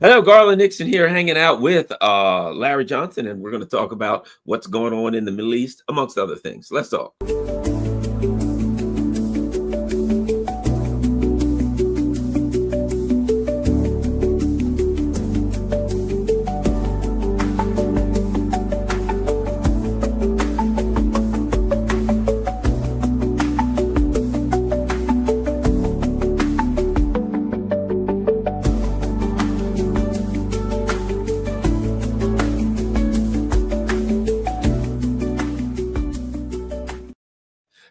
Hello, Garland Nixon here, hanging out with Larry Johnson, and we're going to talk about what's going on in the Middle East, amongst other things. Let's talk.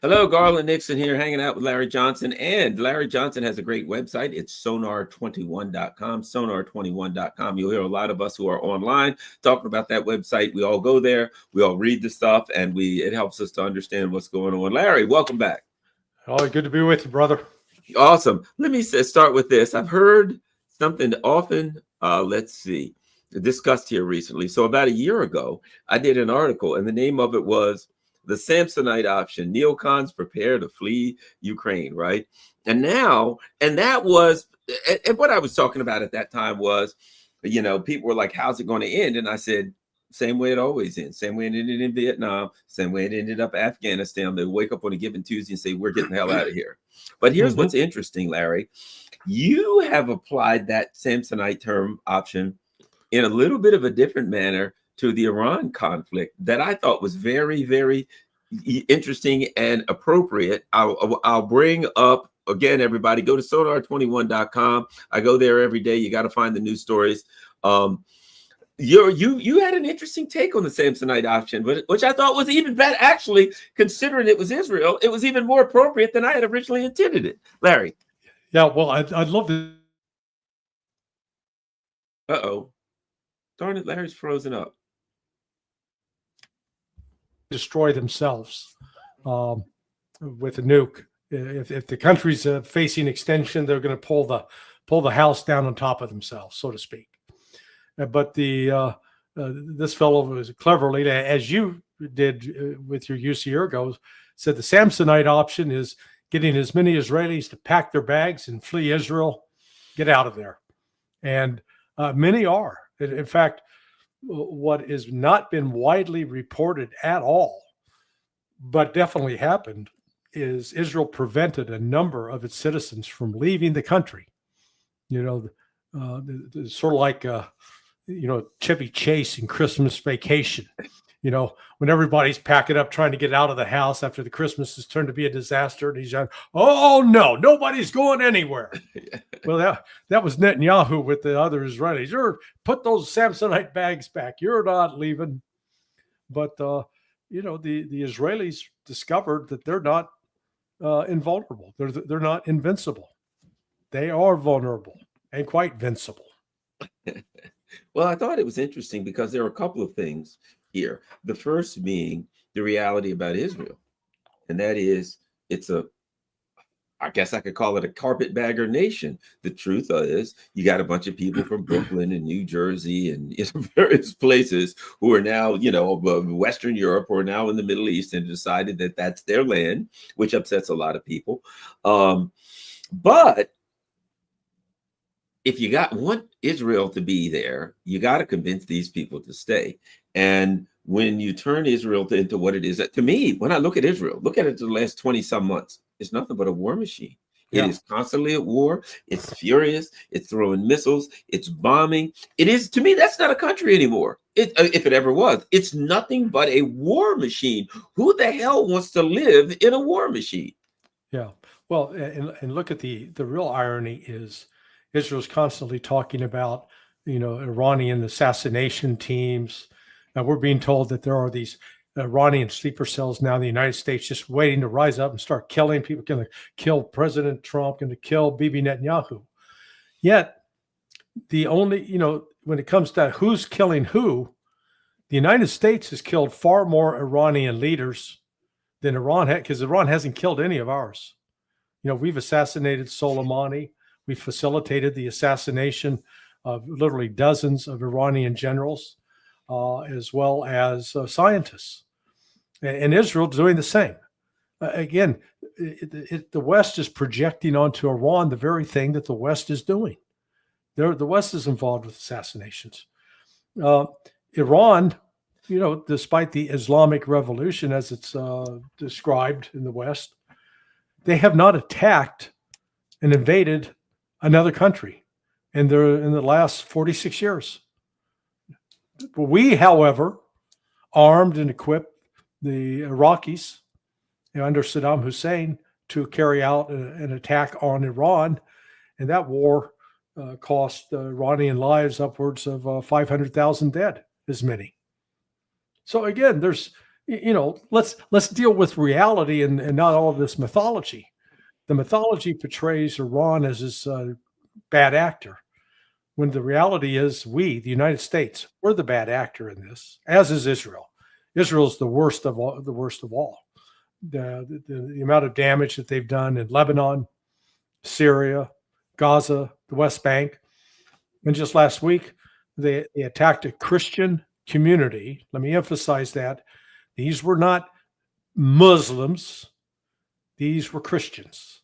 Hello, Garland Nixon here, hanging out with Larry Johnson. And Larry Johnson has a great website. It's sonar21.com, sonar21.com. You'll hear a lot of us who are online talking about that website. We all go there, we all read the stuff, and it helps us to understand what's going on. Larry, welcome back. Oh, good to be with you, brother. Awesome. Let me start with this. I've heard something often, discussed here recently. So about a year ago, I did an article, and the name of it was The Samsonite Option, Neocons Prepare to Flee Ukraine, right? And that was, and what I was talking about at that time was, people were like, how's it going to end? And I said, same way it always ends. Same way it ended in Vietnam, same way it ended up Afghanistan. They wake up on a given Tuesday and say, we're getting the hell out of here. But here's what's interesting, Larry. You have applied that Samsonite term option in a little bit of a different manner to the Iran conflict that I thought was very, very interesting and appropriate. I'll bring up, again, everybody, go to sonar21.com. I go there every day. You got to find the news stories. You had an interesting take on the Samsonite option, which I thought was even better. Actually, considering it was Israel, it was even more appropriate than I had originally intended it. Larry. Yeah, well, I'd love to. Uh-oh. Darn it, Larry's frozen up. Destroy themselves with a nuke. If the country's facing extension, they're going to pull the house down on top of themselves, so to speak. But this fellow was cleverly, as you did with your use a year ago, said the Samsonite option is getting as many Israelis to pack their bags and flee Israel, get out of there. And many are. In fact, what has not been widely reported at all, but definitely happened, is Israel prevented a number of its citizens from leaving the country. Sort of like Chevy Chase in Christmas Vacation. When everybody's packing up, trying to get out of the house after the Christmas has turned to be a disaster, and he's like, oh no, nobody's going anywhere. Well, that was Netanyahu with the other Israelis. Put those Samsonite bags back. You're not leaving. But the Israelis discovered that they're not invulnerable. They're not invincible. They are vulnerable and quite vincible. Well, I thought it was interesting because there are a couple of things here. The first being the reality about Israel, and that is I guess I could call it a carpetbagger nation. The truth is, you got a bunch of people from Brooklyn and New Jersey and various places who are now, Western Europe, or now in the Middle East, and decided that that's their land, which upsets a lot of people. But if you want Israel to be there, you got to convince these people to stay. And when you turn Israel into what it is, to me, when I look at Israel, look at it the last 20 some months, it's nothing but a war machine. Yeah. It is constantly at war. It's furious. It's throwing missiles. It's bombing. It is, to me, that's not a country anymore. If it ever was, it's nothing but a war machine. Who the hell wants to live in a war machine? Yeah. Well, and look at the real irony is Israel's constantly talking about, Iranian assassination teams. Now we're being told that there are these Iranian sleeper cells now in the United States just waiting to rise up and start killing people, going to kill President Trump, going to kill Bibi Netanyahu. Yet the only, when it comes to who's killing who, the United States has killed far more Iranian leaders than Iran had, because Iran hasn't killed any of ours. We've assassinated Soleimani. We facilitated the assassination of literally dozens of Iranian generals, as well as scientists. And Israel doing the same. Again, the West is projecting onto Iran the very thing that the West is doing. The West is involved with assassinations. Iran, despite the Islamic Revolution as it's described in the West, they have not attacked and invaded another country in the last 46 years. We, however, armed and equipped the Iraqis under Saddam Hussein to carry out an attack on Iran, and that war cost Iranian lives upwards of 500,000 dead, as many. So again, there's, let's deal with reality and not all of this mythology. The mythology portrays Iran as this bad actor, when the reality is we, the United States, we're the bad actor in this, as is Israel. Israel's the worst of all. The amount of damage that they've done in Lebanon, Syria, Gaza, the West Bank. And just last week, they attacked a Christian community. Let me emphasize that. These were not Muslims. These were Christians.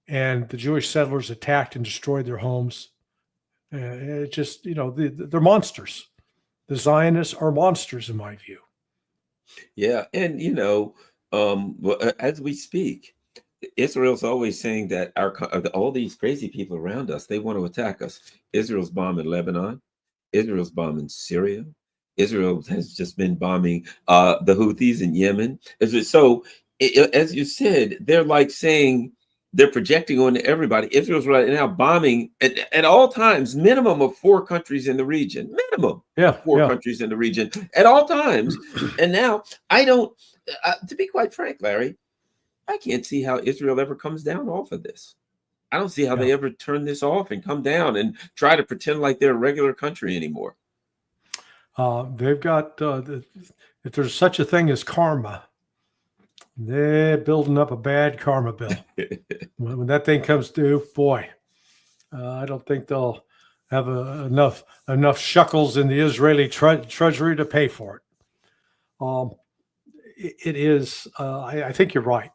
And the Jewish settlers attacked and destroyed their homes. It just, they're monsters. The Zionists are monsters, in my view. Yeah. And, as we speak, Israel's always saying that all these crazy people around us, they want to attack us. Israel's bombing Lebanon. Israel's bombing Syria. Israel has just been bombing the Houthis in Yemen. So, as you said, they're like saying, they're projecting on everybody. Israel's right now bombing at all times, minimum of 4 countries in the region. Minimum. Four countries in the region at all times. And now I don't, to be quite frank, Larry, I can't see how Israel ever comes down off of this. I don't see how they ever turn this off and come down and try to pretend like they're a regular country anymore. They've got, if there's such a thing as karma, they're building up a bad karma bill. When that thing comes due, boy, I don't think they'll have enough shekels in the Israeli treasury to pay for it. It is. I think you're right.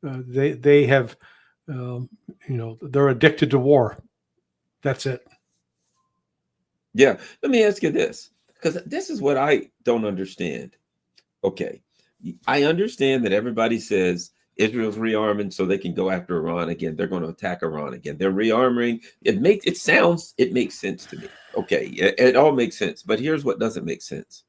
They have, they're addicted to war. That's it. Yeah. Let me ask you this, because this is what I don't understand. Okay. I understand that everybody says Israel's rearming so they can go after Iran again. They're going to attack Iran again. They're rearming. It makes sense to me. Okay, it all makes sense. But here's what doesn't make sense.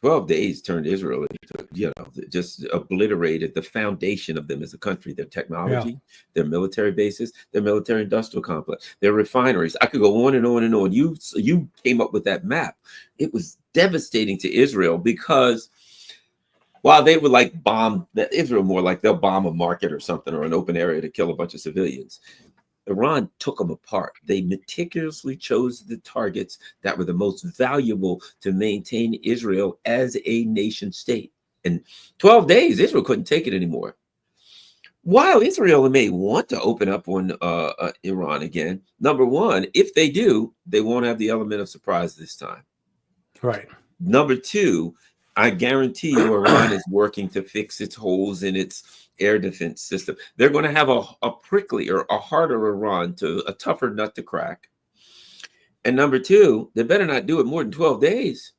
12 days turned Israel into, just obliterated the foundation of them as a country, their technology, their military bases, their military industrial complex, their refineries. I could go on and on and on. You came up with that map. It was devastating to Israel because while they would like bomb Israel, more like they'll bomb a market or something or an open area to kill a bunch of civilians, Iran took them apart. They meticulously chose the targets that were the most valuable to maintain Israel as a nation state. In 12 days, Israel couldn't take it anymore. While Israel may want to open up on Iran again, number one, if they do, they won't have the element of surprise this time. Right. Number two, I guarantee you Iran is working to fix its holes in its air defense system. They're going to have a pricklier, a harder Iran, a tougher nut to crack. And number two, they better not do it more than 12 days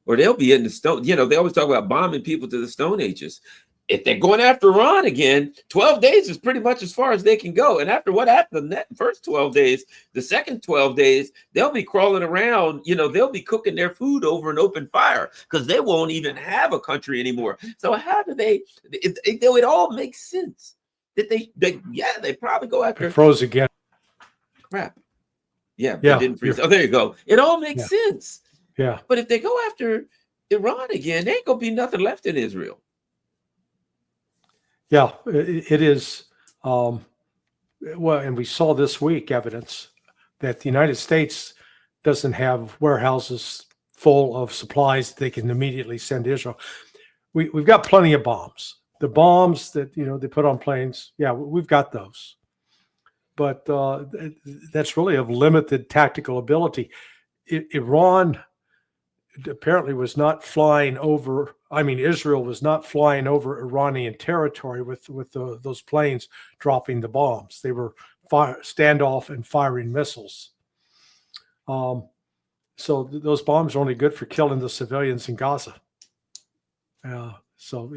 or they'll be in the stone. They always talk about bombing people to the Stone Ages. If they're going after Iran again, 12 days is pretty much as far as they can go. And after what happened in that first 12 days, the second 12 days, they'll be crawling around, they'll be cooking their food over an open fire because they won't even have a country anymore. So how do it all makes sense that they probably go after. It froze again. Crap. Yeah. It didn't freeze. Oh, there you go. It all makes sense. Yeah. But if they go after Iran again, there ain't going to be nothing left in Israel. Yeah, it is. Well, and we saw this week evidence that the United States doesn't have warehouses full of supplies they can immediately send to Israel. We've got plenty of bombs. The bombs that they put on planes, we've got those. But that's really of limited tactical ability. Iran apparently was not flying over. Israel was not flying over Iranian territory with those planes dropping the bombs. They were standoff and firing missiles. So those bombs are only good for killing the civilians in Gaza. So,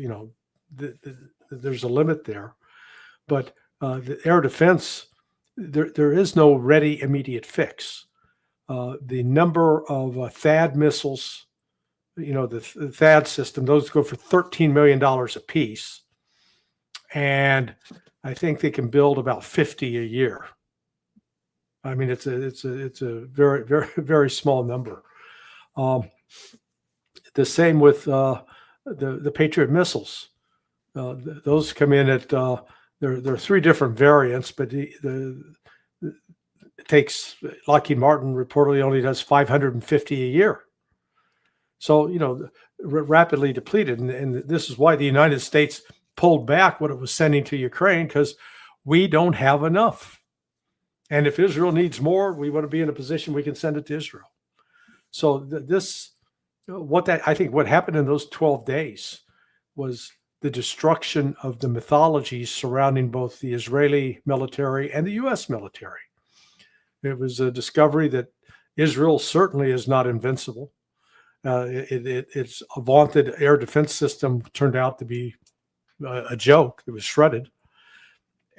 there's a limit there. But the air defense, there is no ready immediate fix. The number of THAAD missiles, the THAAD system, those go for $13 million a piece. And I think they can build about 50 a year. I mean, it's a very, very, very small number. The same with the Patriot missiles. Those come in at there are 3 different variants, but it takes Lockheed Martin reportedly only does 550 a year. So rapidly depleted, and this is why the United States pulled back what it was sending to Ukraine, because we don't have enough. And if Israel needs more, we want to be in a position we can send it to Israel. So I think what happened in those 12 days was the destruction of the mythologies surrounding both the Israeli military and the U.S. military. It was a discovery that Israel certainly is not invincible. Its vaunted air defense system turned out to be a joke. It was shredded.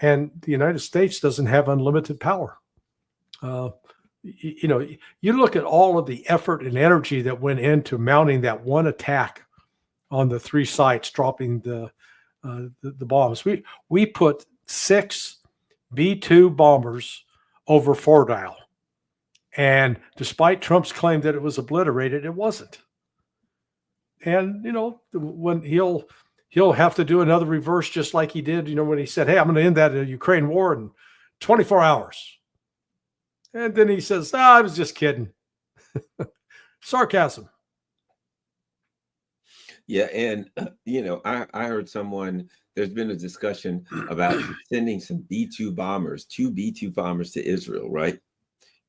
And the United States doesn't have unlimited power. You look at all of the effort and energy that went into mounting that one attack on the 3 sites, dropping the bombs. We put 6 B-2 bombers over Fort Isle, and despite Trump's claim that it was obliterated, it wasn't. And when he'll have to do another reverse, just like he did, when he said, "Hey, I'm going to end that Ukraine war in 24 hours," and then he says, "I was just kidding." Sarcasm. Yeah, and I heard there's been a discussion about sending some B-2 bombers, 2 B-2 bombers to Israel, right?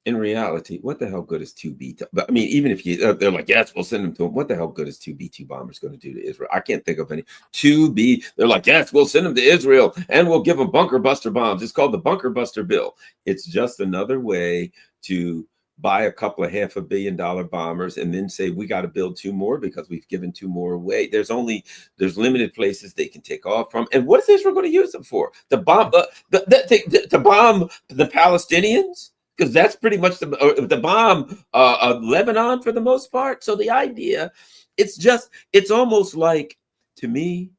In reality, what the hell good is 2 B-2? But I mean, even if they're like, yes, we'll send them to them. What the hell good is 2 B-2 bombers going to do to Israel? I can't think of any. They're like, yes, we'll send them to Israel and we'll give them bunker buster bombs. It's called the bunker buster bill. It's just another way to buy a couple of $500 million bombers and then say we got to build 2 more because we've given 2 more away. There's limited places they can take off from. And what is Israel going to use them for? To bomb to bomb the Palestinians? Because that's pretty much the bomb Lebanon for the most part. So the idea, it's almost like, to me,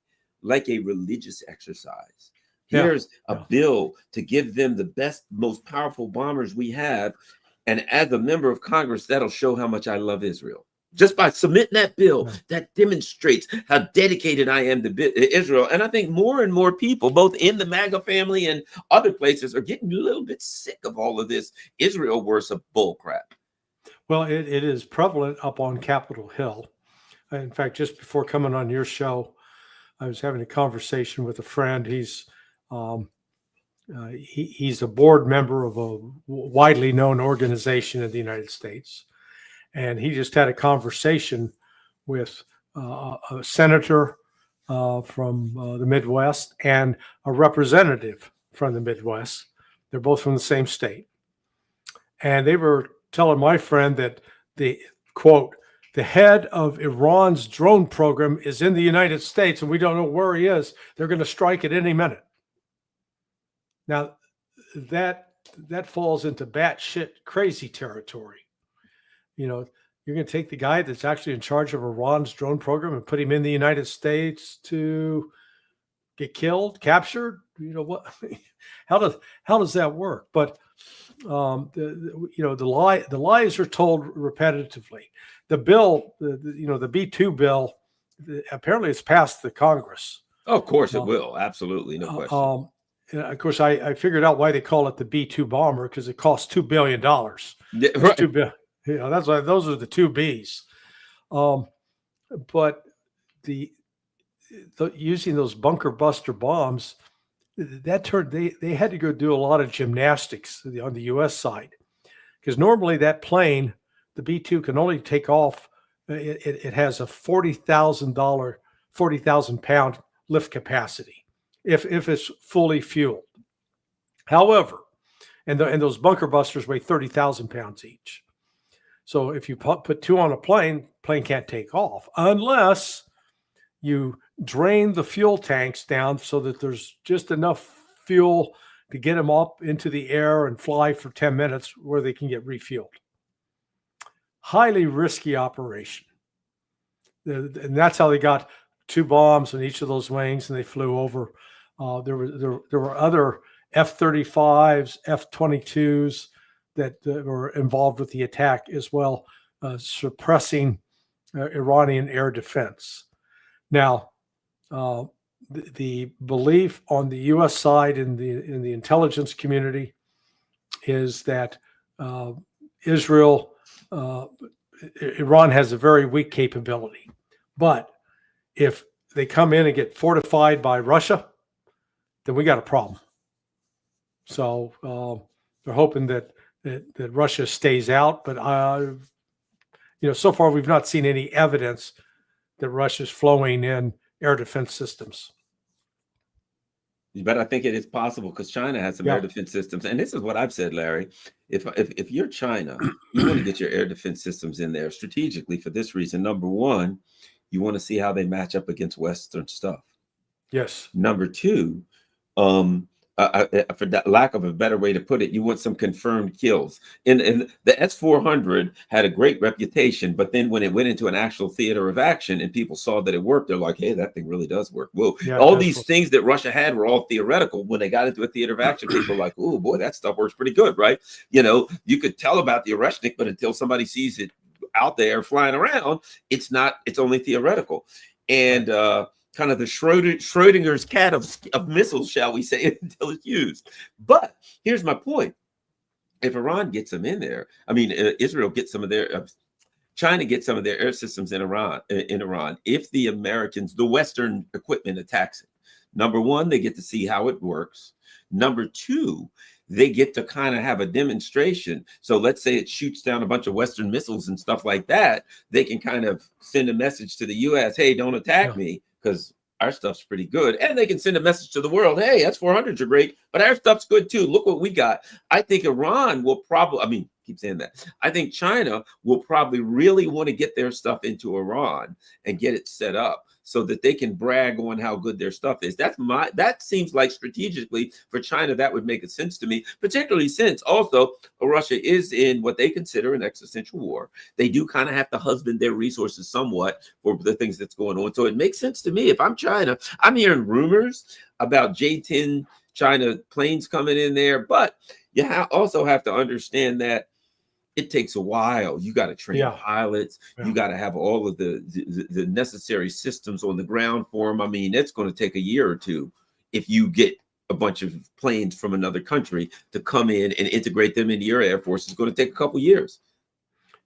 like a religious exercise. Here's a bill to give them the best, most powerful bombers we have. And as a member of Congress, that'll show how much I love Israel. Just by submitting that bill, that demonstrates how dedicated I am to Israel. And I think more and more people, both in the MAGA family and other places, are getting a little bit sick of all of this Israel worship bull crap. Well, it is prevalent up on Capitol Hill. In fact, just before coming on your show, I was having a conversation with a friend. He's a board member of a widely known organization in the United States. And he just had a conversation with a senator from the Midwest and a representative from the Midwest. They're both from the same state. And they were telling my friend that quote, the head of Iran's drone program is in the United States and we don't know where he is. They're going to strike at any minute. Now, that falls into batshit crazy territory. You're going to take the guy that's actually in charge of Iran's drone program and put him in the United States to get killed, captured. What? How does that work? But the lies are told repetitively. The bill, the B-2 bill, apparently it's passed the Congress. Oh, of course it will. Absolutely, no question. Of course, I figured out why they call it the B-2 bomber, because it costs $2 billion. Yeah, right. That's why those are the 2 Bs. But using those bunker buster bombs, they had to go do a lot of gymnastics on the U.S. side, because normally that plane, the B-2, can only take off. It has a 40,000 pound lift capacity if it's fully fueled. However, and those bunker busters weigh 30,000 pounds each. So if you put 2 on a plane can't take off unless you drain the fuel tanks down so that there's just enough fuel to get them up into the air and fly for 10 minutes where they can get refueled. Highly risky operation. And that's how they got 2 bombs on each of those wings, and they flew over. There were other F-35s, F-22s that were involved with the attack as well, suppressing Iranian air defense. Now, the belief on the U.S. side in the intelligence community is that Iran has a very weak capability, but if they come in and get fortified by Russia, then we got a problem. So they're hoping that Russia stays out, but so far we've not seen any evidence that Russia's flowing in air defense systems. But I think it is possible because China has some air defense systems. And this is what I've said, Larry. If you're China, you want to get your air defense systems in there strategically for this reason. Number one, you want to see how they match up against Western stuff. Yes. Number two, for that lack of a better way to put it, you want some confirmed kills. And the S-400 had a great reputation, but then when it went into an actual theater of action and people saw that it worked, they're like, hey, that thing really does work. Well, all these things that Russia had were all theoretical. When they got into a theater of action, people were like, oh boy, that stuff works pretty good, right? You could tell about the Rushnik, but until somebody sees it out there flying around, it's only theoretical. And kind of the Schrodinger's cat of missiles, shall we say, until it's used. But here's my point. If Iran gets them in there, Israel gets some of their, China gets some of their air systems in Iran. If the Americans, the Western equipment attacks it, number one, they get to see how it works. Number two, they get to kind of have a demonstration. So let's say it shoots down a bunch of Western missiles and stuff like that. They can kind of send a message to the U.S., hey, don't attack me, because our stuff's pretty good. And they can send a message to the world, hey, S-400s are great, but our stuff's good too. Look what we got. I think Iran will probably, keep saying that. I think China will probably really want to get their stuff into Iran and get it set up so that they can brag on how good their stuff is. That seems like strategically for China, that would make sense to me, particularly since also Russia is in what they consider an existential war. They do kind of have to husband their resources somewhat for the things that's going on. So it makes sense to me. If I'm China, I'm hearing rumors about J-10 China planes coming in there, but you also have to understand that it takes a while. You got to train pilots. You got to have all of the necessary systems on the ground for them. It's going to take a year or two if you get a bunch of planes from another country to come in and integrate them into your Air Force. It's going to take a couple years.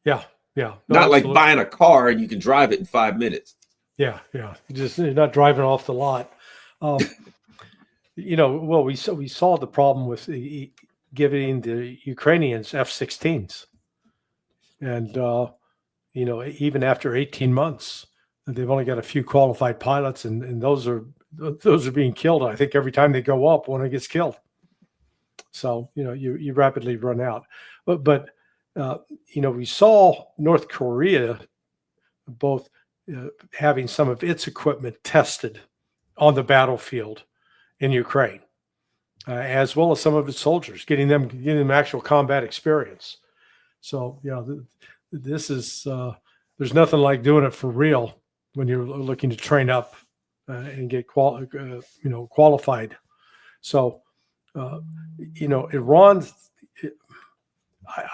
Yeah. No, not absolutely. Like buying a car and you can drive it in 5 minutes. Yeah. You're not driving off the lot. We saw the problem with giving the Ukrainians F-16s. And, even after 18 months, they've only got a few qualified pilots, and those are being killed. I think every time they go up, one gets killed. So, you rapidly run out. But we saw North Korea both having some of its equipment tested on the battlefield in Ukraine, as well as some of its soldiers, getting them actual combat experience. So, this is there's nothing like doing it for real when you're looking to train up and get qualified. So, Iran,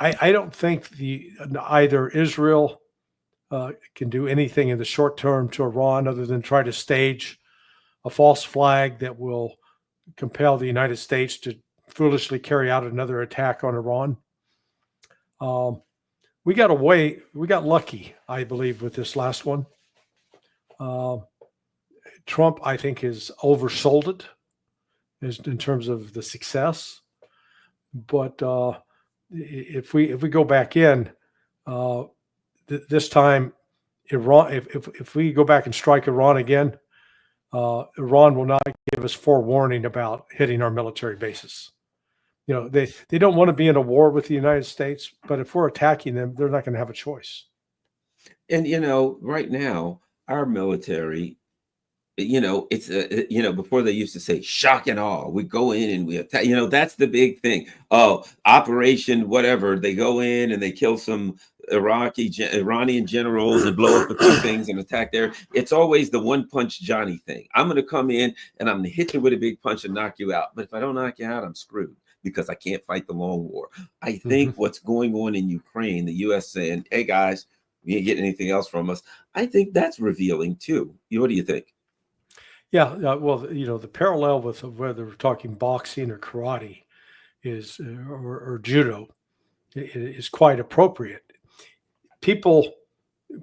I don't think either Israel can do anything in the short term to Iran other than try to stage a false flag that will compel the United States to foolishly carry out another attack on Iran. We got lucky, I believe, with this last one. Trump, I think, has oversold it in terms of the success. But if we go back in, this time, Iran, if we go back and strike Iran again, Iran will not give us forewarning about hitting our military bases. They don't want to be in a war with the United States, but if we're attacking them, they're not going to have a choice. And right now, our military, it's before they used to say shock and awe. We go in and we attack. That's the big thing. Oh, Operation whatever. They go in and they kill some Iranian generals and blow up a few things and attack there. It's always the one punch Johnny thing. I'm going to come in and I'm going to hit you with a big punch and knock you out. But if I don't knock you out, I'm screwed because I can't fight the long war. I think what's going on in Ukraine, the U.S. saying, hey guys, you ain't getting anything else from us. I think that's revealing too. What do you think? Yeah, well, the parallel with whether we're talking boxing or karate or judo is quite appropriate. People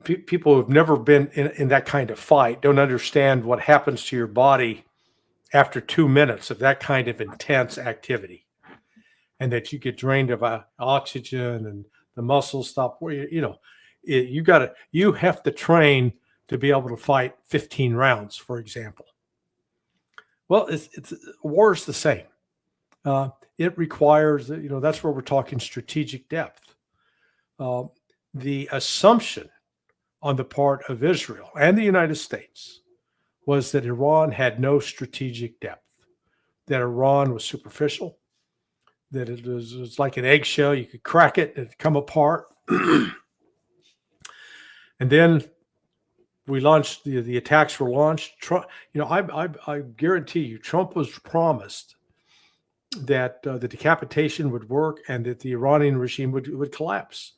who have never been in that kind of fight don't understand what happens to your body after 2 minutes of that kind of intense activity, and that you get drained of oxygen and the muscles stop. You have to train to be able to fight 15 rounds, for example. Well, war is the same. It requires, that's where we're talking strategic depth. The assumption on the part of Israel and the United States was that Iran had no strategic depth, that Iran was superficial, that it was like an eggshell. You could crack it, it'd come apart. And then we launched, the attacks were launched. Trump, I guarantee you, Trump was promised that the decapitation would work and that the Iranian regime would collapse,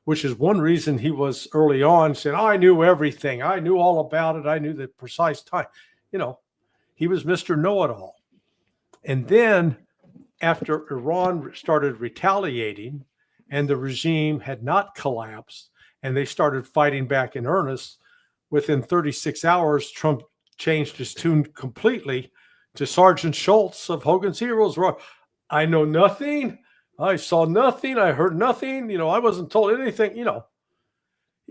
which is one reason he was early on saying, I knew everything. I knew all about it. I knew the precise time. He was Mr. Know-it-all. And then after Iran started retaliating and the regime had not collapsed and they started fighting back in earnest, within 36 hours, Trump changed his tune completely to Sergeant Schultz of Hogan's Heroes. I know nothing. I saw nothing. I heard nothing. I wasn't told anything.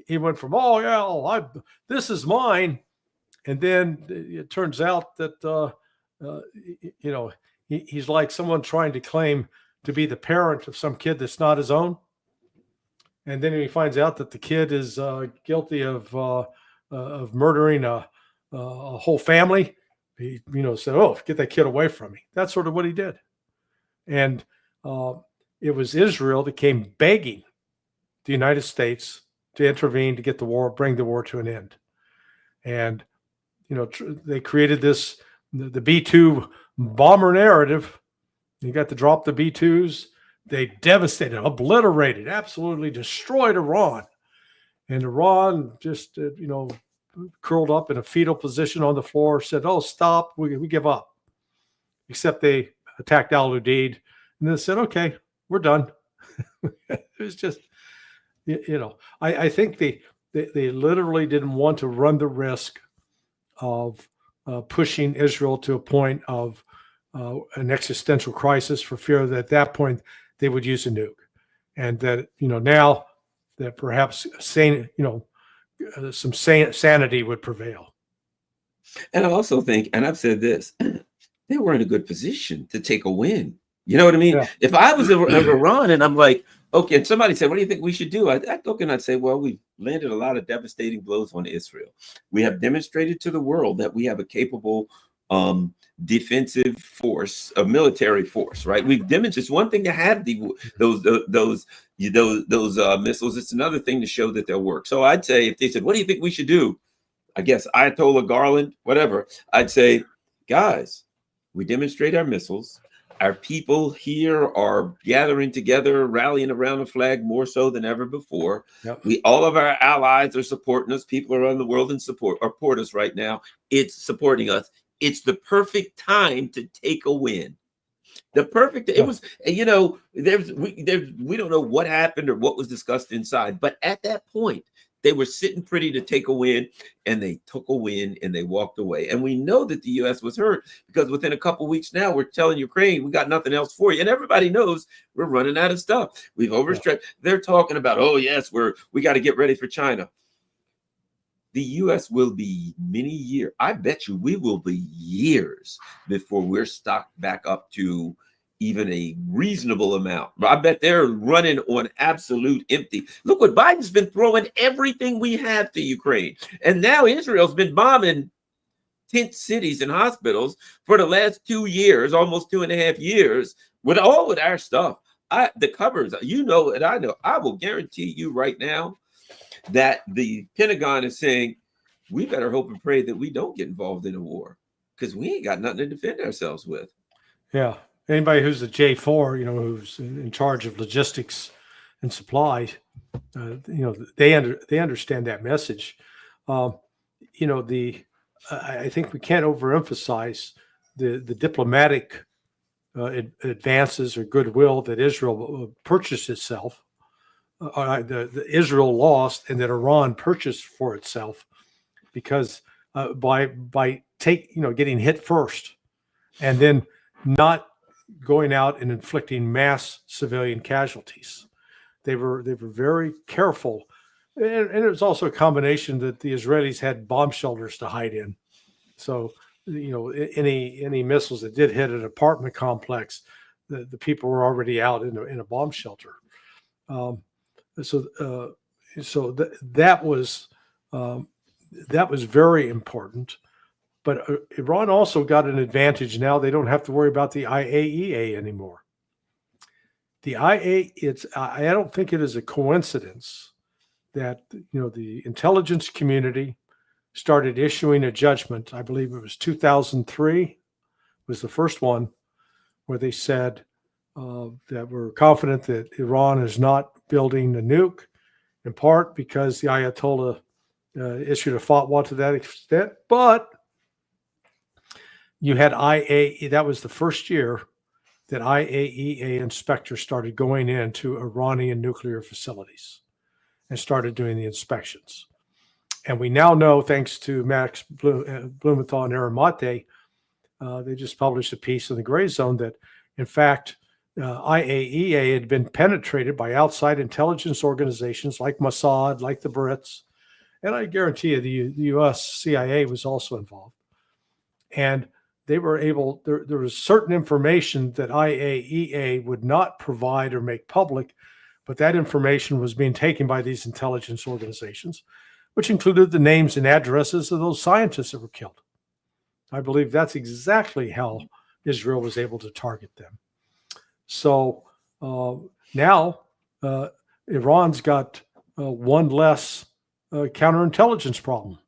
He went from, this is mine. And then it turns out that, he's like someone trying to claim to be the parent of some kid that's not his own. And then he finds out that the kid is guilty of murdering a whole family. He, said, get that kid away from me. That's sort of what he did. And it was Israel that came begging the United States to intervene to get bring the war to an end. And, they created the B-2 bomber narrative. You got to drop the B-2s. They devastated, obliterated, absolutely destroyed Iran. And Iran just, curled up in a fetal position on the floor, said, stop, we give up. Except they attacked Al-Udeid and then said, okay, we're done. It was just, I think they literally didn't want to run the risk of pushing Israel to a point of an existential crisis for fear that at that point they would use a nuke. And that, now that perhaps some sanity would prevail. And I also think, and I've said this, they were in a good position to take a win. You know what I mean? Yeah. If I was in Iran and I'm like, okay, and somebody said, what do you think we should do? I'd look and I'd say, well, we've landed a lot of devastating blows on Israel. We have demonstrated to the world that we have a capable defensive force, a military force, right? We've demonstrated. It's one thing to have those missiles. It's another thing to show that they'll work. So I'd say if they said, what do you think we should do? I guess Ayatollah Garland, whatever. I'd say, guys, we demonstrate our missiles. Our people here are gathering together, rallying around the flag more so than ever before. Yep. All of our allies are supporting us. People around the world support us right now. It's supporting us. It's the perfect time to take a win. It was, we don't know what happened or what was discussed inside, but at that point, they were sitting pretty to take a win, and they took a win and they walked away. And we know that the U.S. was hurt because within a couple of weeks now, we're telling Ukraine, we got nothing else for you. And everybody knows we're running out of stuff. We've overstretched. Yeah. They're talking about, we got to get ready for China. The U.S. will be many years. I bet you we will be years before we're stocked back up to even a reasonable amount. I bet they're running on absolute empty. Look what Biden's been throwing everything we have to Ukraine. And now Israel's been bombing tent cities and hospitals for the last 2 years, almost 2.5 years, with all of our stuff. The covers, you know, and I know, I will guarantee you right now that the Pentagon is saying, we better hope and pray that we don't get involved in a war, because we ain't got nothing to defend ourselves with. Yeah. Anybody who's a J4, who's in charge of logistics and supply, they understand that message. I think we can't overemphasize the diplomatic advances or goodwill that Israel purchased itself, the Israel lost, and that Iran purchased for itself, because by getting hit first, and then not going out and inflicting mass civilian casualties. They were very careful, and it was also a combination that the Israelis had bomb shelters to hide in. So, any missiles that did hit an apartment complex, the people were already out in a bomb shelter. That was very important. But Iran also got an advantage now. They don't have to worry about the IAEA anymore. The I don't think it is a coincidence that the intelligence community started issuing a judgment. I believe it was 2003 was the first one, where they said that we're confident that Iran is not building a nuke, in part because the Ayatollah issued a fatwa to that extent. But you had IAEA, that was the first year that IAEA inspectors started going into Iranian nuclear facilities and started doing the inspections. And we now know, thanks to Max Blumenthal and Aaron Mate, they just published a piece in the Gray Zone that, in fact, IAEA had been penetrated by outside intelligence organizations like Mossad, like the Brits, and I guarantee you the U.S. CIA was also involved. And they were able, there was certain information that IAEA would not provide or make public, but that information was being taken by these intelligence organizations, which included the names and addresses of those scientists that were killed. I believe that's exactly how Israel was able to target them. So now Iran's got one less counterintelligence problem.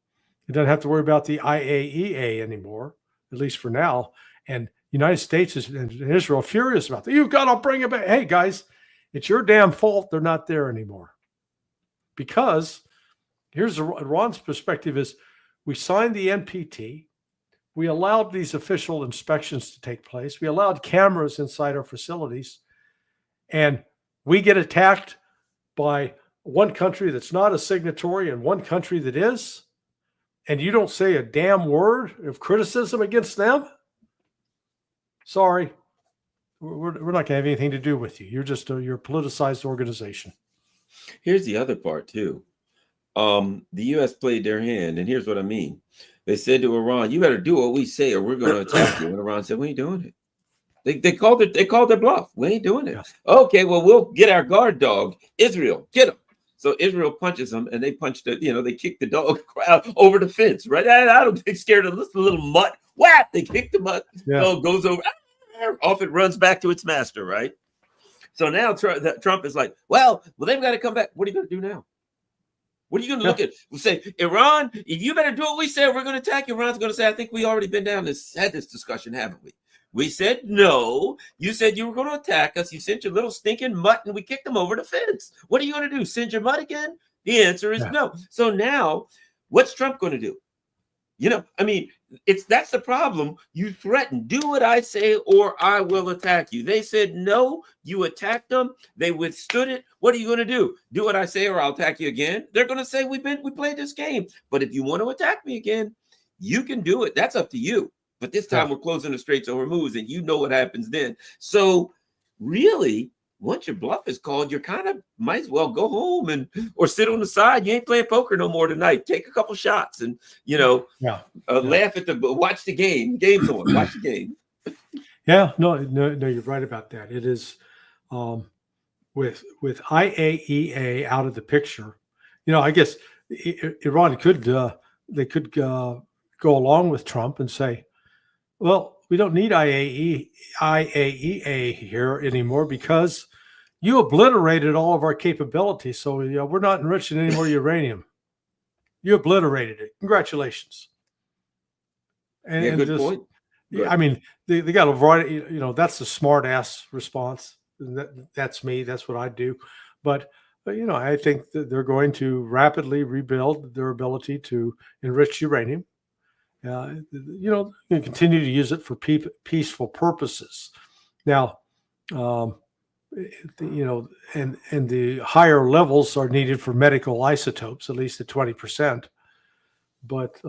It doesn't have to worry about the IAEA anymore, at least for now. And the United States and Israel furious about that. You've got to bring it back. Hey, guys, it's your damn fault they're not there anymore. Because here's Iran's perspective is, we signed the NPT. We allowed these official inspections to take place. We allowed cameras inside our facilities. And we get attacked by one country that's not a signatory and one country that is. And you don't say a damn word of criticism against them? Sorry. We're not going to have anything to do with you. You're just you're a politicized organization. Here's the other part, too. The U.S. played their hand, and here's what I mean. They said to Iran, you better do what we say or we're going to attack you. And Iran said, we ain't doing it. They called their bluff. We ain't doing it. Yeah. Okay, well, we'll get our guard dog, Israel. Get him. So Israel punches them, and they punch they kick the dog crowd over the fence, right? I don't get scared of this little mutt. Whap! They kick the mutt. Yeah. Dog goes over. Off it runs back to its master, right? So now Trump is like, well, they've got to come back. What are you going to do now? What are you going to look at? We say, Iran, if you better do what we said, we're going to attack. Iran's going to say, I think we already had this discussion, haven't we? We said no. You said you were going to attack us. You sent your little stinking mutt, and we kicked them over the fence. What are you going to do? Send your mutt again? The answer is no. So now, what's Trump going to do? That's the problem. You threaten, do what I say or I will attack you. They said no, you attacked them. They withstood it. What are you going to do? Do what I say or I'll attack you again? They're going to say we played this game. But if you want to attack me again, you can do it. That's up to you. But this time we're closing the Straits of Hormuz, and you know what happens then. So really, once your bluff is called, you're kind of might as well go home or sit on the side. You ain't playing poker no more tonight. Take a couple shots and, laugh at watch the game. Game's on. Watch the game. Yeah, no, you're right about that. It is with IAEA out of the picture. I guess Iran could they could go along with Trump and say, well, we don't need IAEA here anymore because you obliterated all of our capabilities. So we're not enriching any more uranium. You obliterated it. Congratulations. Yeah, good point. Yeah, I mean, they got a variety. That's the smart ass response. That's me. That's what I do. But I think that they're going to rapidly rebuild their ability to enrich uranium. And continue to use it for peaceful purposes. Now, and the higher levels are needed for medical isotopes, at least at 20%. But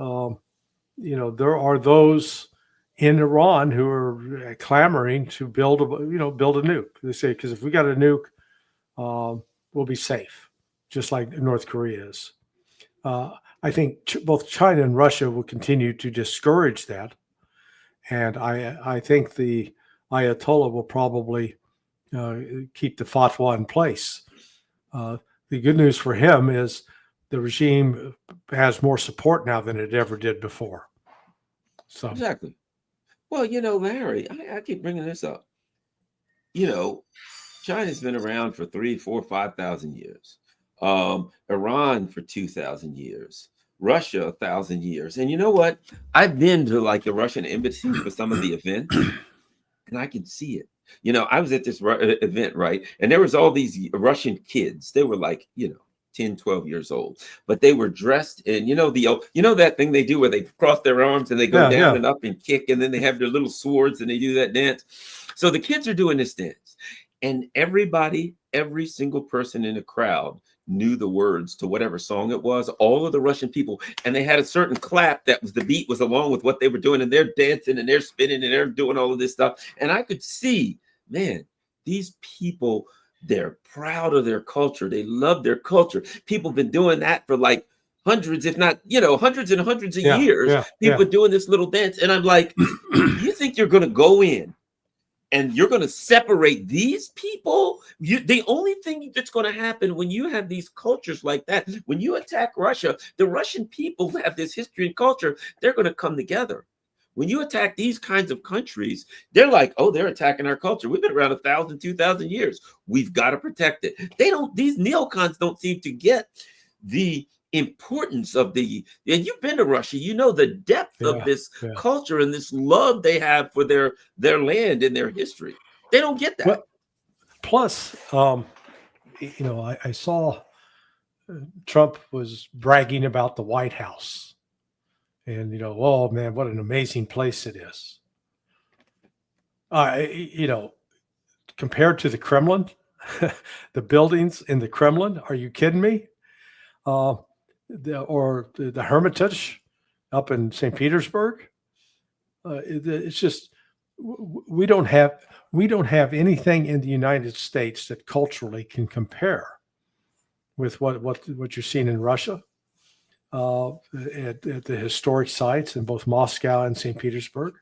there are those in Iran who are clamoring to build a nuke. They say, because if we got a nuke, we'll be safe, just like North Korea is. I think both China and Russia will continue to discourage that, and I think the Ayatollah will probably keep the fatwa in place. The good news for him is the regime has more support now than it ever did before. So exactly. Well, Larry, I keep bringing this up. China's been around for 3, 4, 5,000 years. Iran for 2,000 years. Russia 1,000 years. And you know what? I've been to like the Russian embassy for some of the events, and I can see it. I was at this event, right? And there was all these Russian kids. They were like, 10, 12 years old, but they were dressed in, that thing they do where they cross their arms and they go down and up and kick, and then they have their little swords and they do that dance. So the kids are doing this dance, and every single person in the crowd knew the words to whatever song it was, all of the Russian people, and they had a certain clap that was the beat was along with what they were doing, and they're dancing and they're spinning and they're doing all of this stuff. And I could see, man, these people, they're proud of their culture. They love their culture. People have been doing that for like hundreds, if not, hundreds and hundreds of years. People doing this little dance. And I'm like, you think you're going to go in and you're going to separate these people? The only thing that's going to happen when you have these cultures like that, when you attack Russia, the Russian people who have this history and culture, they're going to come together. When you attack these kinds of countries, they're like, oh, they're attacking our culture. We've been around 1,000, 2,000 years. We've got to protect it. These neocons don't seem to get the importance of and you've been to Russia, the depth of this culture and this love they have for their land and their history. They don't get that. But plus, I saw Trump was bragging about the White House. And, oh, man, what an amazing place it is. Compared to the Kremlin, the buildings in the Kremlin, are you kidding me? The Hermitage up in St. Petersburg. It's just, we don't have anything in the United States that culturally can compare with what you're seeing in Russia. At the historic sites in both Moscow and St. Petersburg.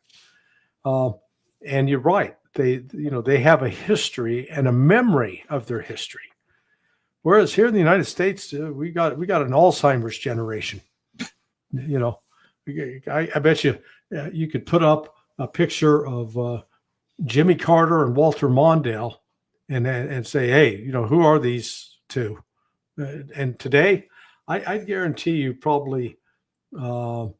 And you're right. They have a history and a memory of their history. Whereas here in the United States, we got an Alzheimer's generation. I bet you could put up a picture of Jimmy Carter and Walter Mondale and say, hey, who are these two? And today, I guarantee you probably 80%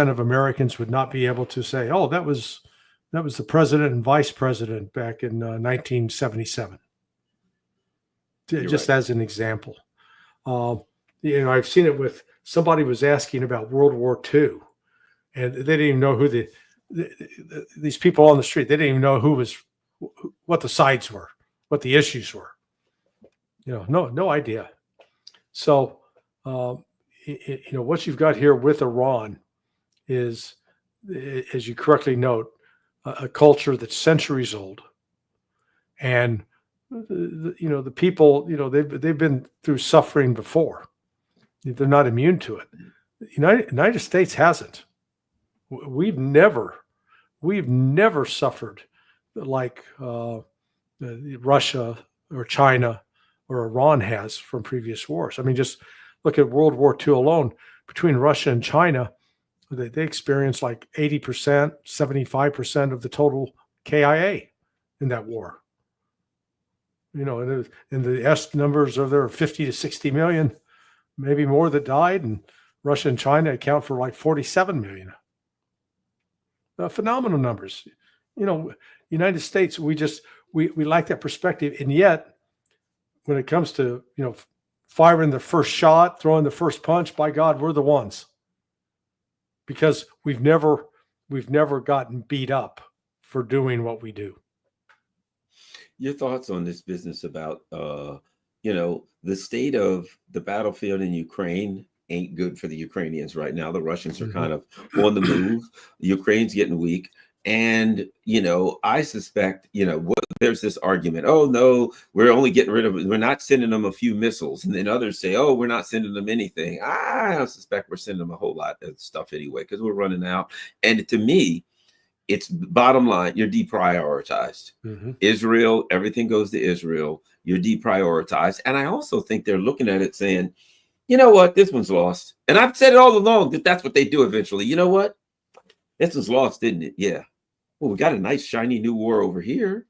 of Americans would not be able to say, oh, that was the president and vice president back in 1977. Just as an example. I've seen it with somebody was asking about World War II, and they didn't even know who these people on the street, they didn't even know what the sides were, what the issues were. No idea. So, what you've got here with Iran is, as you correctly note, a culture that's centuries old, and the people, they've been through suffering before. They're not immune to it. The United States hasn't. We've never we've never suffered like Russia or China or Iran has from previous wars. I mean, just look at World War II alone. Between Russia and China, they experienced like 80%, 75% of the total KIA in that war. You know, and the S numbers are there 50 to 60 million, maybe more, that died, and Russia and China account for like 47 million. Phenomenal numbers. You know, United States, we lack that perspective, and yet when it comes to, you know, firing the first shot, throwing the first punch, by God, we're the ones, because we've never gotten beat up for doing what we do. Your thoughts on this business about, you know, the state of the battlefield in Ukraine ain't good for the Ukrainians right now. The Russians are kind of on the move. Ukraine's getting weak. And, you know, I suspect, you know, there's this argument, oh, no, we're only getting rid of it. We're not sending them a few missiles. And then others say, oh, we're not sending them anything. I suspect we're sending them a whole lot of stuff anyway, because we're running out. And to me, it's bottom line, you're deprioritized. Israel, everything goes to Israel. You're deprioritized. And I also think they're looking at it saying, you know what, this one's lost. And I've said it all along that that's what they do eventually. You know what? This was lost, didn't it? Yeah. Well, we got a nice shiny new war over here.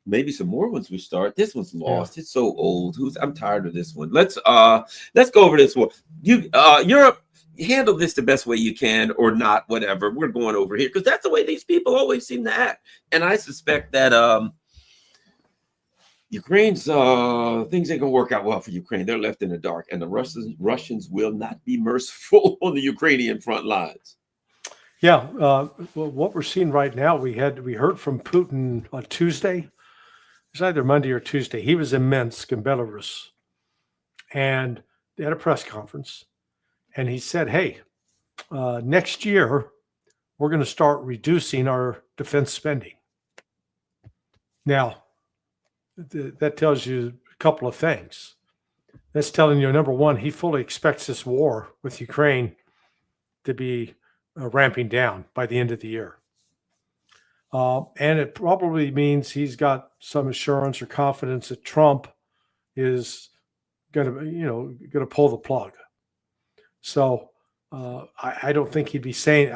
Maybe some more ones we start. This one's lost. Yeah. It's so old. I'm tired of this one. Let's go over this one. Europe, handle this the best way you can, or not, whatever. We're going over here, because that's the way these people always seem to act. And I suspect that Ukraine's things ain't gonna work out well for Ukraine. They're left in the dark, and the Russians will not be merciful on the Ukrainian front lines. Yeah, well, what we're seeing right now, we heard from Putin on Tuesday. It was either Monday or Tuesday. He was in Minsk in Belarus, and they had a press conference, and he said, "Hey, next year we're going to start reducing our defense spending." Now, that tells you a couple of things. That's telling you, number one, he fully expects this war with Ukraine to be ramping down by the end of the year. And it probably means he's got some assurance or confidence that Trump is going to pull the plug. So I don't think he'd be saying,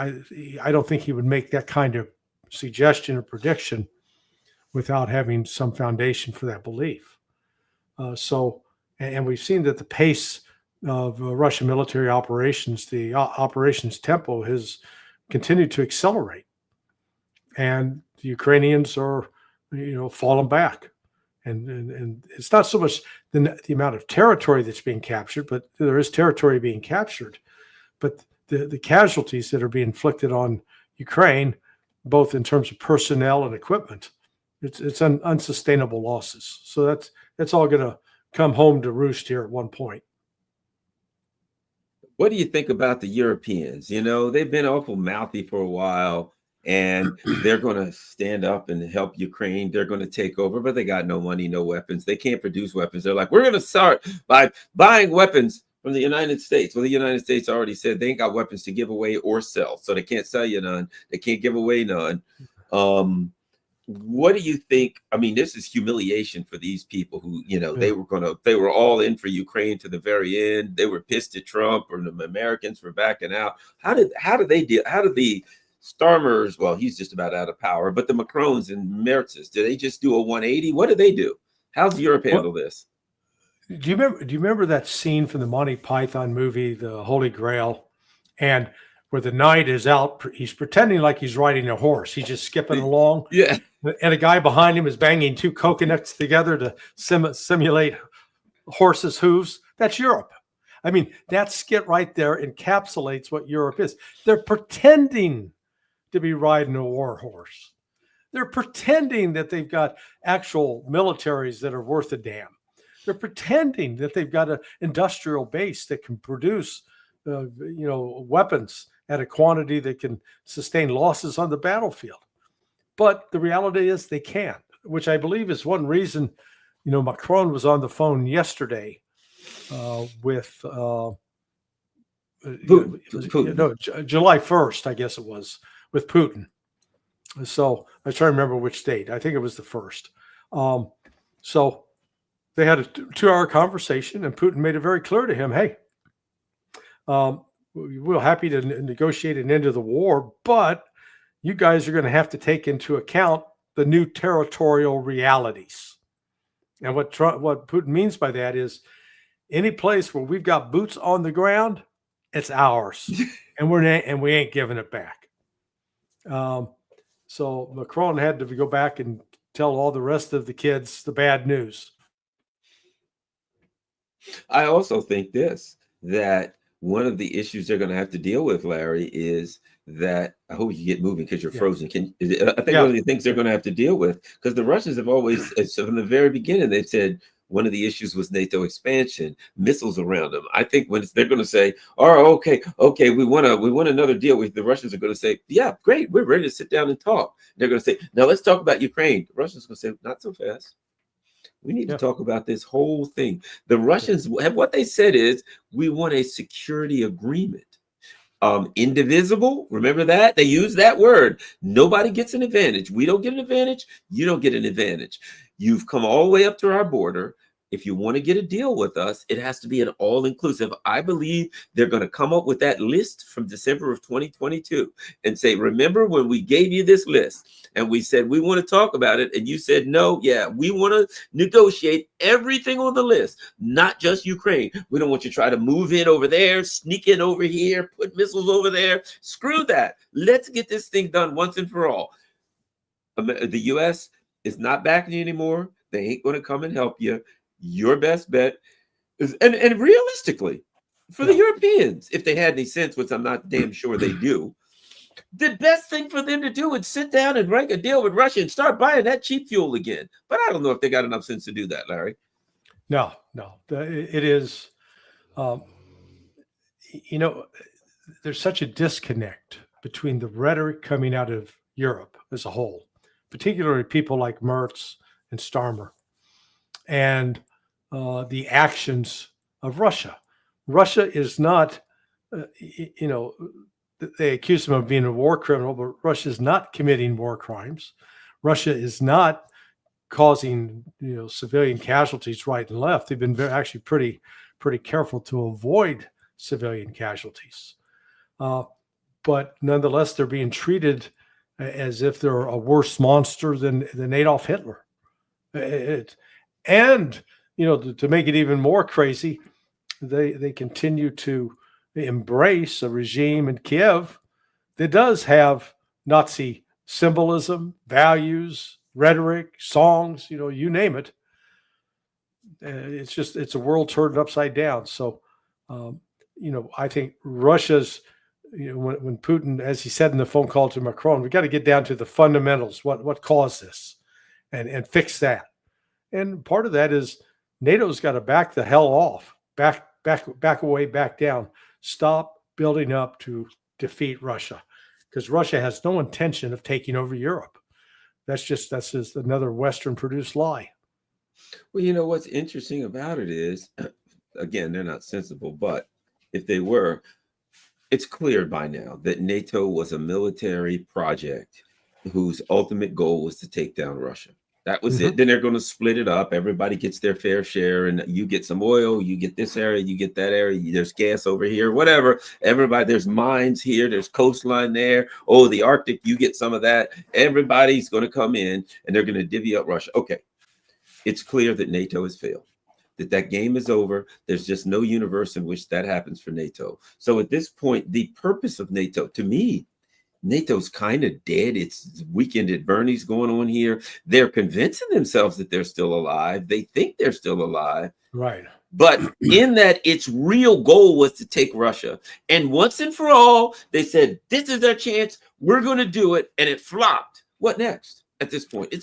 I don't think he would make that kind of suggestion or prediction without having some foundation for that belief. And we've seen that the pace of Russian military operations, the operations tempo, has continued to accelerate, and the Ukrainians are, falling back. And it's not so much the amount of territory that's being captured, but there is territory being captured, but the casualties that are being inflicted on Ukraine, both in terms of personnel and equipment, it's unsustainable losses. So that's all going to come home to roost here at one point. What do you think about the Europeans? They've been awful mouthy for a while, and they're going to stand up and help Ukraine. They're going to take over, but they got no money, no weapons. They can't produce weapons. They're like, we're going to start by buying weapons from the United States. Well, the United States already said they ain't got weapons to give away or sell, so they can't sell you none. They can't give away none. What do you think? I mean, this is humiliation for these people who, they were all in for Ukraine to the very end. They were pissed at Trump, or the Americans for backing out. How do they deal? How do the Starmers? Well, he's just about out of power. But the Macrons and Merzes, do they just do a 180? What do they do? How's Europe handle this? Do you remember that scene from the Monty Python movie, The Holy Grail, and where the knight is out, he's pretending like he's riding a horse. He's just skipping along. Yeah. And a guy behind him is banging two coconuts together to simulate horses' hooves. That's Europe. I mean, that skit right there encapsulates what Europe is. They're pretending to be riding a war horse. They're pretending that they've got actual militaries that are worth a damn. They're pretending that they've got an industrial base that can produce weapons at a quantity that can sustain losses on the battlefield. But the reality is they can't, which I believe is one reason, Macron was on the phone yesterday with July 1st, I guess it was, with Putin. So I try to remember which date. I think it was the first. So they had a 2-hour conversation, and Putin made it very clear to him, hey, we're happy to negotiate an end to the war, but you guys are going to have to take into account the new territorial realities. And what Putin means by that is any place where we've got boots on the ground, it's ours, and we ain't giving it back. So Macron had to go back and tell all the rest of the kids the bad news. I also think that one of the issues they're going to have to deal with, Larry, is that I hope you get moving because you're frozen. I think one of the things they're going to have to deal with, because the Russians have always, from the very beginning, they've said one of the issues was NATO expansion, missiles around them. I think when they're going to say, "Oh, okay, we want another deal," with the Russians are going to say, "Yeah, great, we're ready to sit down and talk." They're going to say, "Now let's talk about Ukraine." The Russians are going to say, "Not so fast. We need to talk about this whole thing." The Russians have, what they said is, we want a security agreement. Indivisible. Remember that? They use that word. Nobody gets an advantage. We don't get an advantage. You don't get an advantage. You've come all the way up to our border. If you want to get a deal with us, it has to be an all-inclusive. I believe they're going to come up with that list from December of 2022 and say, remember when we gave you this list and we said we want to talk about it, and you said no, yeah, we want to negotiate everything on the list, not just Ukraine. We don't want you to try to move in over there, sneak in over here, put missiles over there. Screw that. Let's get this thing done once and for all. The U.S. is not backing you anymore. They ain't going to come and help you. Your best bet is, and realistically, for the Europeans, if they had any sense, which I'm not damn sure they do, the best thing for them to do is sit down and make a deal with Russia and start buying that cheap fuel again. But I don't know if they got enough sense to do that, Larry. No. It is, there's such a disconnect between the rhetoric coming out of Europe as a whole, particularly people like Merz and Starmer, and the actions of Russia. Russia is not, they accuse him of being a war criminal, but Russia is not committing war crimes. Russia is not causing, civilian casualties right and left. They've been actually pretty careful to avoid civilian casualties. But nonetheless, they're being treated as if they're a worse monster than Adolf Hitler. And to make it even more crazy, they continue to embrace a regime in Kiev that does have Nazi symbolism, values, rhetoric, songs, you name it. It's a world turned upside down. So, I think Russia's, when Putin, as he said in the phone call to Macron, we got to get down to the fundamentals, what caused this, and fix that. And part of that is NATO's got to back the hell off, back away, back down, stop building up to defeat Russia, because Russia has no intention of taking over Europe. That's just another Western produced lie. Well, what's interesting about it is, again, they're not sensible, but if they were, it's clear by now that NATO was a military project whose ultimate goal was to take down Russia. That was it. Then they're going to split it up. Everybody gets their fair share, and you get some oil, you get this area, you get that area, there's gas over here, whatever. Everybody, there's mines here, there's coastline there. Oh, the Arctic, you get some of that. Everybody's going to come in, and they're going to divvy up Russia. Okay. It's clear that NATO has failed, that game is over. There's just no universe in which that happens for NATO. So at this point, the purpose of NATO, to me, NATO's kind of dead. It's weekend at Bernie's going on here. They're convincing themselves that they're still alive. They think they're still alive. Right. But in that, its real goal was to take Russia. And once and for all, they said, this is our chance. We're going to do it. And it flopped. What next? At this point,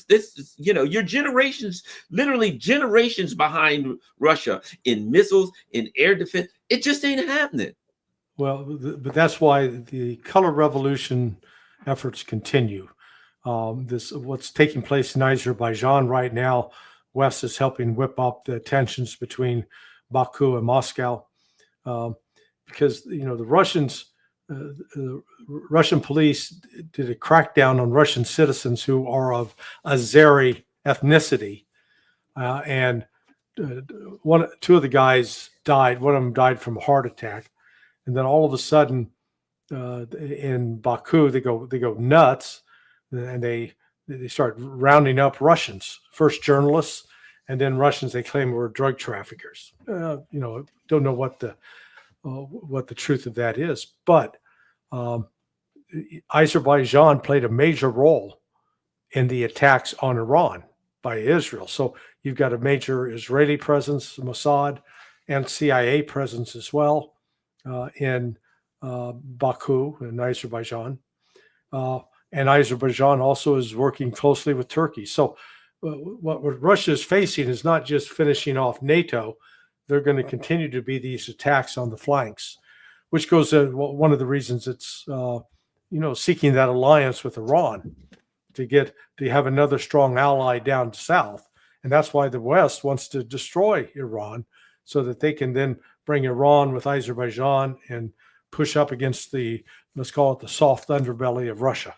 you're generations, literally generations behind Russia in missiles, in air defense. It just ain't happening. Well, but that's why the color revolution efforts continue. What's taking place in Azerbaijan right now, West is helping whip up the tensions between Baku and Moscow, because the Russians the Russian police did a crackdown on Russian citizens who are of Azeri ethnicity, and two of the guys died. One of them died from a heart attack, and then all of a sudden, in Baku, they go nuts, and they start rounding up Russians, first journalists, and then Russians they claim were drug traffickers. Don't know what the truth of that is, but Azerbaijan played a major role in the attacks on Iran by Israel. So you've got a major Israeli presence, Mossad, and CIA presence as well in Baku in Azerbaijan. And Azerbaijan also is working closely with Turkey. So what Russia is facing is not just finishing off NATO. They're going to continue to be these attacks on the flanks, which goes to one of the reasons it's seeking that alliance with Iran to have another strong ally down south. And that's why the West wants to destroy Iran so that they can then bring Iran with Azerbaijan and push up against let's call it the soft underbelly of Russia.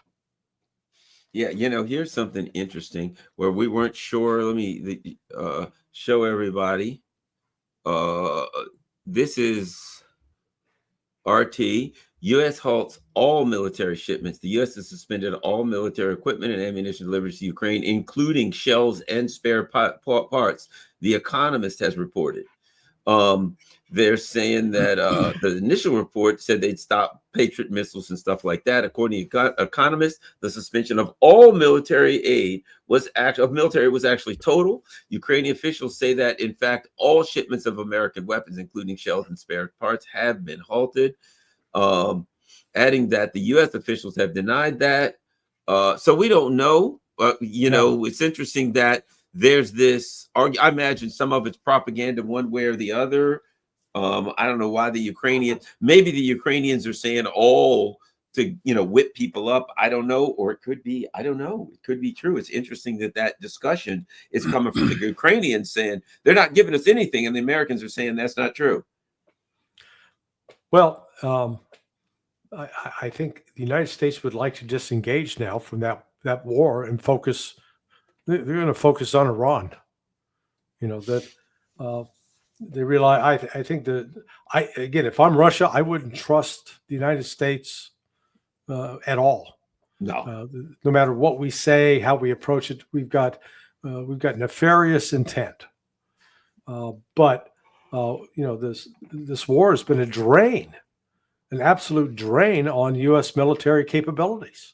Yeah, here's something interesting where we weren't sure. Let me show everybody. This is RT. U.S. halts all military shipments. The U.S. has suspended all military equipment and ammunition deliveries to Ukraine, including shells and spare parts. The Economist has reported. They're saying that the initial report said they'd stop Patriot missiles and stuff like that. According to Economist, the suspension of all military aid was actually total. Ukrainian officials say that, in fact, all shipments of American weapons, including shells and spare parts, have been halted. Adding that the U.S. officials have denied that. So we don't know. It's interesting that there's this argument. I imagine some of it's propaganda one way or the other. I don't know why maybe the Ukrainians are saying all to, whip people up. I don't know. Or it could be, I don't know. It could be true. It's interesting that discussion is coming from the Ukrainians saying they're not giving us anything. And the Americans are saying that's not true. Well, I think the United States would like to disengage now from that war and focus. They're going to focus on Iran. They realize. I think that again, if I'm Russia, I wouldn't trust the United States at all. No. No matter what we say, how we approach it, we've got nefarious intent. But this war has been a drain. An absolute drain on U.S. military capabilities.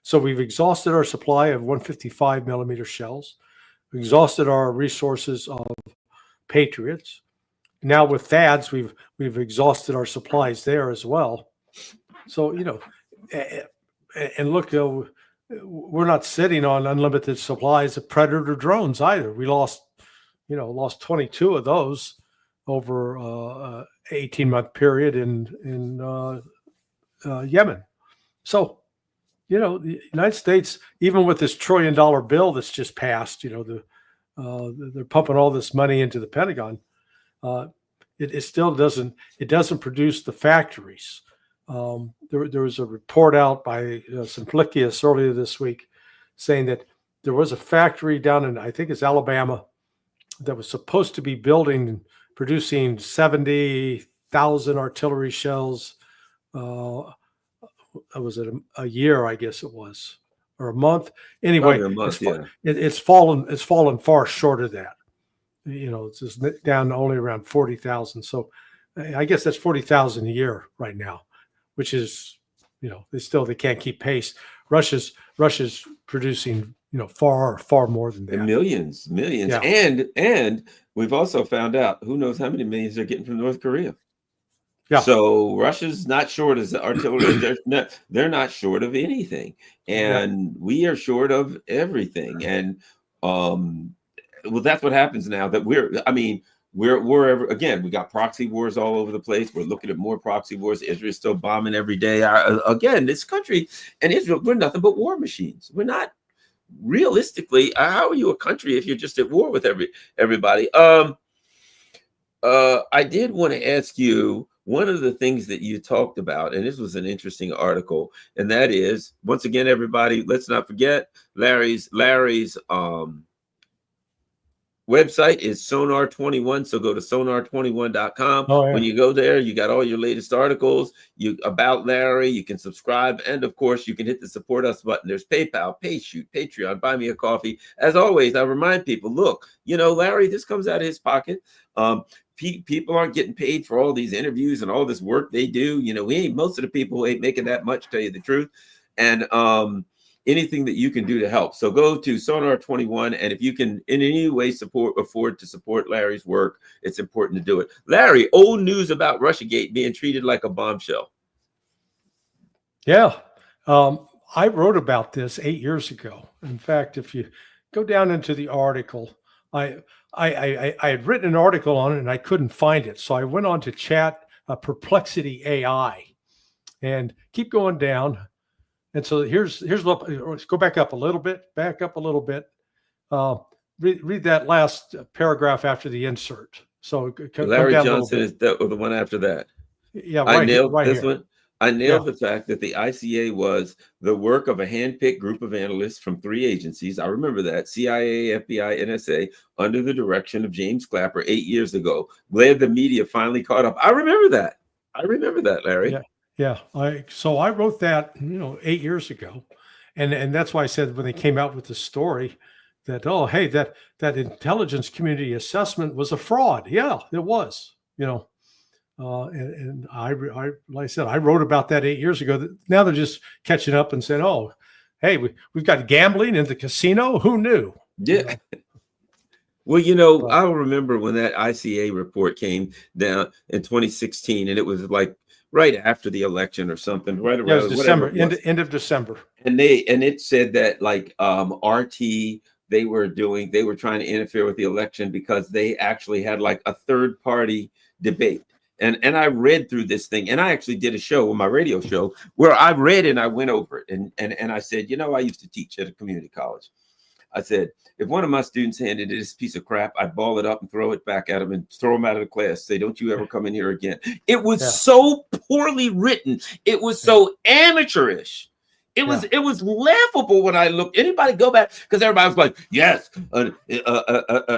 So we've exhausted our supply of 155 millimeter shells, exhausted our resources of Patriots. Now with THAADs, we've exhausted our supplies there as well. So and look, we're not sitting on unlimited supplies of Predator drones either. We lost 22 of those over 18-month period in Yemen. So, the United States, even with this $1 trillion bill that's just passed, they're pumping all this money into the Pentagon. It still doesn't produce the factories. There was a report out by Simplicius earlier this week saying that there was a factory down in, I think it's Alabama, that was supposed to be producing 70,000 artillery shells. Was it a year? I guess it was, or a month. Anyway, it's fallen far short of that. It's just down to only around 40,000. So I guess that's 40,000 a year right now, which is, they can't keep pace. Russia's producing, far more than that. Millions. Yeah. And we've also found out who knows how many millions they're getting from North Korea. Yeah. So Russia's not short as artillery. They're not short of anything, and we are short of everything. And that's what happens now. That we're again, we got proxy wars all over the place. We're looking at more proxy wars. Israel's still bombing every day. Again, this country and Israel, we're nothing but war machines. We're not realistically. How are you a country if you're just at war with everybody? I did want to ask you, one of the things that you talked about, and this was an interesting article, and that is, once again, everybody, let's not forget Larry's website is Sonar 21. So go to sonar21.com. Oh, yeah. When you go there, you got all your latest articles about Larry. You can subscribe. And of course, you can hit the support us button. There's PayPal, PayShoot, Patreon, Buy Me a Coffee. As always, I remind people, look, Larry, this comes out of his pocket. People aren't getting paid for all these interviews and all this work they do. Most of the people ain't making that much, tell you the truth. And anything that you can do to help. So go to Sonar 21, and if you can in any way afford to support Larry's work, it's important to do it. Larry, old news about Russiagate being treated like a bombshell. Yeah. I wrote about this 8 years ago. In fact, if you go down into the article, I had written an article on it and I couldn't find it. So I went on to chat Perplexity AI and keep going down. And so here's what, let's go back up a little bit, read that last paragraph after the insert. So Larry Johnson is the one after that. Yeah, I nailed this here. one. I nailed the fact that the ICA was the work of a handpicked group of analysts from 3 agencies. I remember that: CIA, FBI, NSA, under the direction of James Clapper 8 years ago. Glad the media finally caught up. I remember that, Larry. Yeah. So I wrote that, 8 years ago. And that's why I said when they came out with the story that, oh, hey, that intelligence community assessment was a fraud. Yeah, it was, and I, like I said, I wrote about that 8 years ago. Now they're just catching up and saying, oh, hey, we've got gambling in the casino. Who knew? Yeah. Well, I remember when that ICA report came down in 2016, and it was like right after the election or something, right around December, end of December. And it said that like RT, they were trying to interfere with the election because they actually had like a third party debate. And I read through this thing, and I actually did a show on my radio show where I read and I went over it. And I said, I used to teach at a community college. I said, if one of my students handed this piece of crap, I'd ball it up and throw it back at him and throw him out of the class. Say, don't you ever come in here again. It was so poorly written. It was so amateurish. It was laughable when I looked. Anybody go back? Because everybody was like, yes, an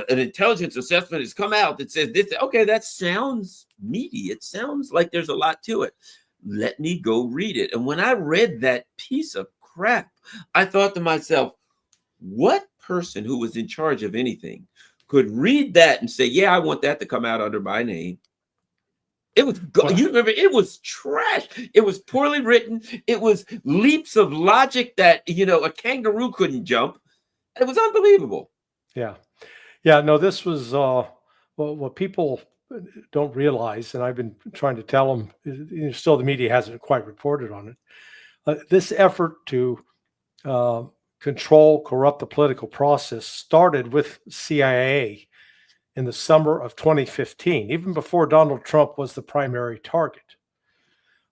intelligence assessment has come out that says this. Okay, that sounds meaty. It sounds like there's a lot to it. Let me go read it. And when I read that piece of crap, I thought to myself, what person who was in charge of anything could read that and say, yeah, I want that to come out under my name? It was, you remember, it was trash. It was poorly written. It was leaps of logic that, a kangaroo couldn't jump. It was unbelievable. Yeah. No, this was what people don't realize, and I've been trying to tell them, still the media hasn't quite reported on it. This effort to corrupt the political process started with CIA in the summer of 2015, even before Donald Trump was the primary target.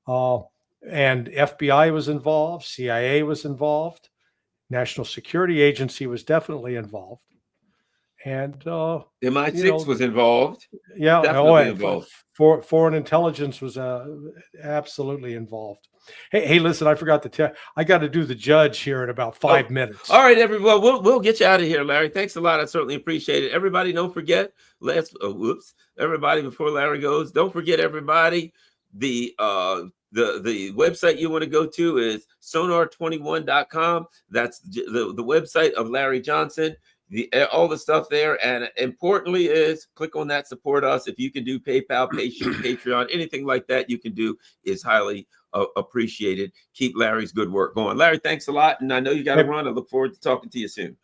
And FBI was involved, CIA was involved, National Security Agency was definitely involved. And MI6 was involved. Yeah, definitely involved. Foreign intelligence was absolutely involved. Hey, listen, I forgot to tell you, I got to do the judge here in about 5 minutes. All right, everyone. We'll get you out of here, Larry. Thanks a lot. I certainly appreciate it. Everybody, don't forget. Everybody, before Larry goes, don't forget, everybody, the website you want to go to is sonar21.com. That's the website of Larry Johnson. All the stuff there, and importantly is click on that support us. If you can do PayPal, PayShoot, Patreon, anything like that you can do is highly appreciated. Keep Larry's good work going. Larry, thanks a lot, and I know you got to run. I look forward to talking to you soon.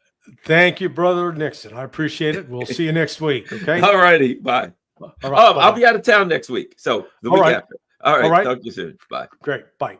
Thank you, brother Nixon. I appreciate it. We'll see you next week. Okay. All righty. Bye. All right. I'll be out of town next week, so the week after. All right. Talk to you soon. Bye. Great. Bye.